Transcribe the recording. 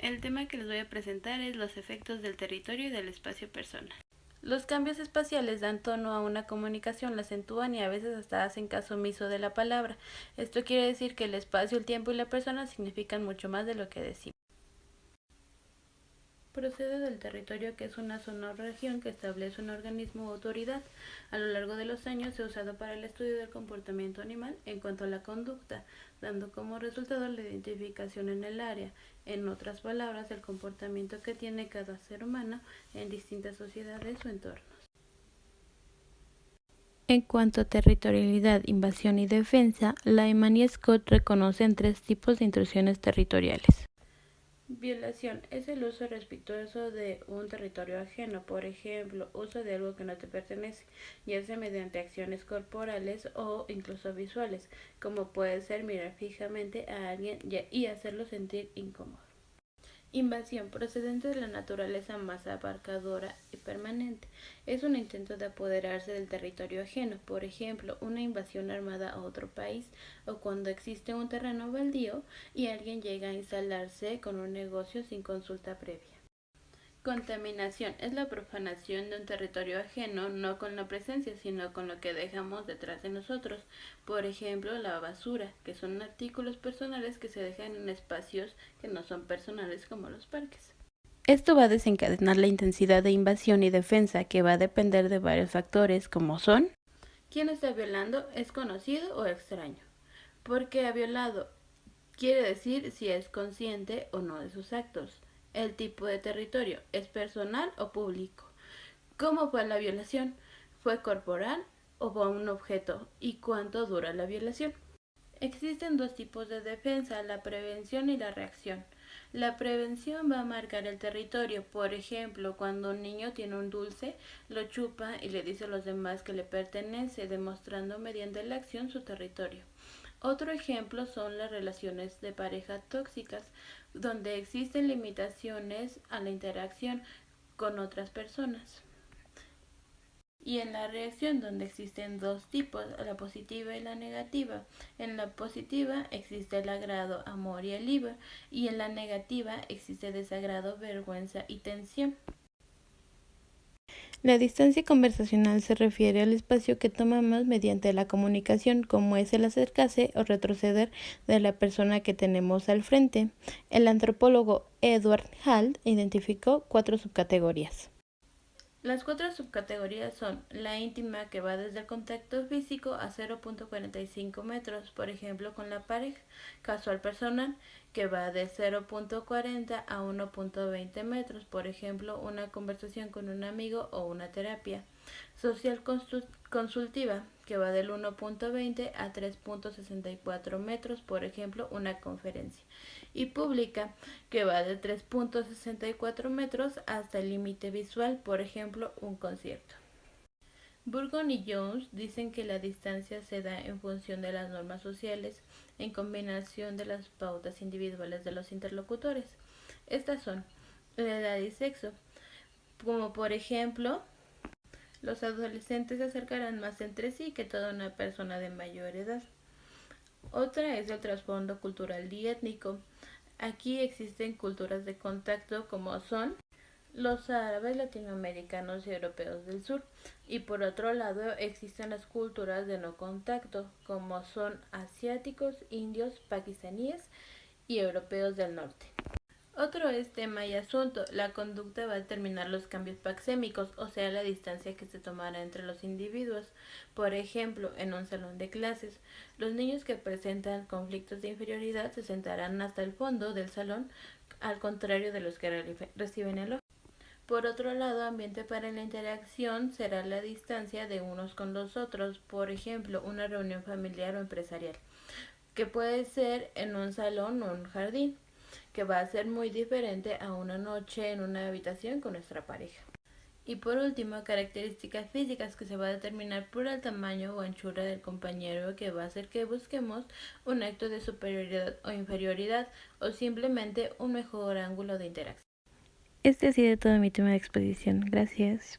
El tema que les voy a presentar es los efectos del territorio y del espacio personal. Los cambios espaciales dan tono a una comunicación, la acentúan y a veces hasta hacen caso omiso de la palabra. Esto quiere decir que el espacio, el tiempo y la persona significan mucho más de lo que decimos. Procede del territorio, que es una zona o región que establece un organismo o autoridad. A lo largo de los años se ha usado para el estudio del comportamiento animal en cuanto a la conducta, dando como resultado la identificación en el área, en otras palabras, el comportamiento que tiene cada ser humano en distintas sociedades o entornos. En cuanto a territorialidad, invasión y defensa, Lyman y Scott reconocen tres tipos de intrusiones territoriales. Violación es el uso irrespetuoso de un territorio ajeno, por ejemplo, uso de algo que no te pertenece, ya sea mediante acciones corporales o incluso visuales, como puede ser mirar fijamente a alguien y hacerlo sentir incómodo. Invasión, procedente de la naturaleza más abarcadora y permanente. Es un intento de apoderarse del territorio ajeno, por ejemplo, una invasión armada a otro país, o cuando existe un terreno baldío y alguien llega a instalarse con un negocio sin consulta previa. Contaminación es la profanación de un territorio ajeno, no con la presencia, sino con lo que dejamos detrás de nosotros. Por ejemplo, la basura, que son artículos personales que se dejan en espacios que no son personales, como los parques. Esto va a desencadenar la intensidad de invasión y defensa, que va a depender de varios factores, como son: ¿quién está violando? ¿Es conocido o extraño? ¿Por qué ha violado? Quiere decir si es consciente o no de sus actos. El tipo de territorio, ¿es personal o público? ¿Cómo fue la violación? ¿Fue corporal o fue un objeto? ¿Y cuánto dura la violación? Existen dos tipos de defensa, la prevención y la reacción. La prevención va a marcar el territorio. Por ejemplo, cuando un niño tiene un dulce, lo chupa y le dice a los demás que le pertenece, demostrando mediante la acción su territorio. Otro ejemplo son las relaciones de pareja tóxicas, donde existen limitaciones a la interacción con otras personas. Y en la reacción, donde existen dos tipos, la positiva y la negativa. En la positiva existe el agrado, amor y alivio, y en la negativa existe desagrado, vergüenza y tensión. La distancia conversacional se refiere al espacio que tomamos mediante la comunicación, como es el acercarse o retroceder de la persona que tenemos al frente. El antropólogo Edward Hall identificó 4 subcategorías. Las 4 subcategorías son la íntima, que va desde el contacto físico a 0.45 metros, por ejemplo con la pareja; casual personal, que va de 0.40 a 1.20 metros, por ejemplo una conversación con un amigo o una terapia; social consultiva, que va del 1.20 a 3.64 metros, por ejemplo una conferencia; y pública, que va de 3.64 metros hasta el límite visual, por ejemplo un concierto. Burgon y Jones dicen que la distancia se da en función de las normas sociales, en combinación de las pautas individuales de los interlocutores. Estas son la edad y sexo, como por ejemplo, los adolescentes se acercarán más entre sí que toda una persona de mayor edad. Otra es el trasfondo cultural y étnico. Aquí existen culturas de contacto, como son los árabes, latinoamericanos y europeos del sur. Y por otro lado existen las culturas de no contacto, como son asiáticos, indios, pakistaníes y europeos del norte. Otro es tema y asunto. La conducta va a determinar los cambios paxémicos, o sea, la distancia que se tomará entre los individuos. Por ejemplo, en un salón de clases, los niños que presentan conflictos de inferioridad se sentarán hasta el fondo del salón, al contrario de los que reciben el ojo. Por otro lado, ambiente para la interacción será la distancia de unos con los otros, por ejemplo, una reunión familiar o empresarial, que puede ser en un salón o un jardín, que va a ser muy diferente a una noche en una habitación con nuestra pareja. Y por último, características físicas, que se va a determinar por el tamaño o anchura del compañero, que va a hacer que busquemos un acto de superioridad o inferioridad, o simplemente un mejor ángulo de interacción. Este ha sido todo mi tema de exposición. Gracias.